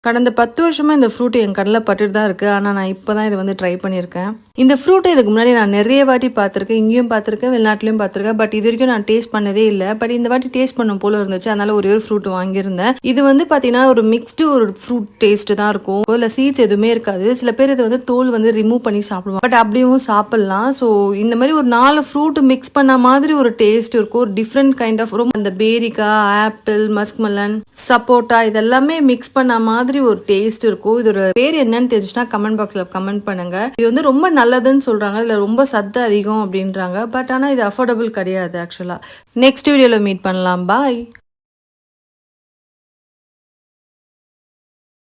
கடந்த 10 வருஷமா இந்த ஃப்ரூட் என் கண்ணுல பட்டுட்டு தான் இருக்கு. ஆனா நான் இப்பதான் இத வந்து ட்ரை பண்ணியிருக்கேன். இந்த ஃப்ரூட் இதுக்கு முன்னாடி நான் நெறைய வாட்டி பார்த்துருக்கேன். இங்கேயும் பார்த்துருக்கேன், வெளிநாட்டிலயும் பார்த்துருக்கேன். பட் இதுவரைக்கும் நான் டேஸ்ட் பண்ணதே இல்ல. பட் இந்த வாட்டி டேஸ்ட் பண்ணும் போல இருந்துச்சு. அதனால ஒரே ஒரு ஃப்ரூட் வாங்கியிருந்தேன். இது வந்து பார்த்தீங்கன்னா ஒரு மிக்ஸ்டு ஒரு ஃப்ரூட் டேஸ்ட் தான் இருக்கும். இல்ல சீட்ஸ் எதுவுமே இருக்காது. சில பேர் இதை வந்து தோல் வந்து ரிமூவ் பண்ணி சாப்பிடுவாங்க. பட் அப்படியும் சாப்பிடலாம். ஸோ இந்த மாதிரி ஒரு 4 ஃப்ரூட் மிக்ஸ் பண்ண மாதிரி ஒரு டேஸ்ட் இருக்கும். ஒரு டிஃப்ரெண்ட் கைண்ட் ஆஃப் ரொம்ப அந்த பேரிக்கா, ஆப்பிள், மஸ்க்மெலன், சப்போட்டா இதெல்லாமே மிக்ஸ் பண்ண மாதிரி ஒரு டேஸ்ட் இருக்கும். இதோட பேர் என்னன்னு தெரிஞ்சுன்னா கமெண்ட் பாக்ஸ்ல கமெண்ட் பண்ணுங்க. இது வந்து ரொம்ப நல்லதுன்னு சொல்றாங்க. இதுல ரொம்ப சத்து அதிகம் அப்படின்றாங்க. பட் ஆனா இது அஃபோர்டபுள் கிடையாது ஆக்சுவலா. நெக்ஸ்ட் வீடியோல மீட் பண்ணலாம். பாய்.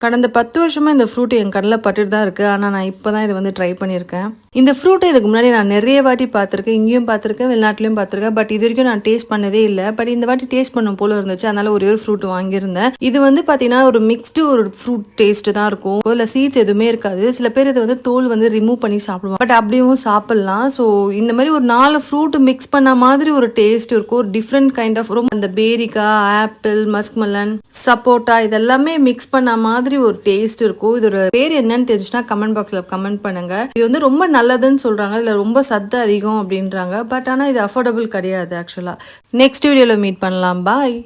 கடந்த 10 வருஷமா இந்த ஃப்ரூட் என் கண்ணுல பட்டுட்டு தான் இருக்கு. ஆனா நான் இப்பதான் இதை வந்து ட்ரை பண்ணியிருக்கேன். இந்த ஃப்ரூட் இதுக்கு முன்னாடி நான் நிறைய வாட்டி பார்த்துருக்கேன். இங்கேயும் பார்த்துருக்கேன், வெளிநாட்டிலயும் பார்த்துருக்கேன். பட் இது வரைக்கும் நான் டேஸ்ட் பண்ணதே இல்ல. பட் இந்த வாட்டி டேஸ்ட் பண்ணும் போல இருந்துச்சு. அதனால ஒரே ஒரு ஃப்ரூட் வாங்கியிருந்தேன். இது வந்து பார்த்தீங்கன்னா ஒரு மிக்ஸ்டு ஒரு ஃப்ரூட் டேஸ்ட் தான் இருக்கும். இல்ல சீட்ஸ் எதுவுமே இருக்காது. சில பேர் இதை வந்து தோல் வந்து ரிமூவ் பண்ணி சாப்பிடுவாங்க. பட் அப்படியும் சாப்பிடலாம். ஸோ இந்த மாதிரி ஒரு 4 ஃப்ரூட் மிக்ஸ் பண்ண மாதிரி ஒரு டேஸ்ட் இருக்கும். ஒரு டிஃப்ரெண்ட் கைண்ட் ஆஃப் ரொம்ப அந்த பேரிக்கா, ஆப்பிள், மஸ்க்மெலன், சப்போட்டா இதெல்லாமே மிக்ஸ் பண்ண மாதிரி ஒரு டேஸ்ட் இருக்கும். இதோட பேர் என்னன்னு தெரிஞ்சுன்னா கமெண்ட் பாக்ஸ்ல கமெண்ட் பண்ணுங்க. இது வந்து ரொம்ப நல்லதுன்னு சொல்றாங்க. இதுல ரொம்ப சத்து அதிகம் அப்படின்றாங்க. பட் ஆனா இது அஃபோர்டபுள் கிடையாது ஆக்சுவலா. நெக்ஸ்ட் வீடியோல மீட் பண்ணலாம். பாய்.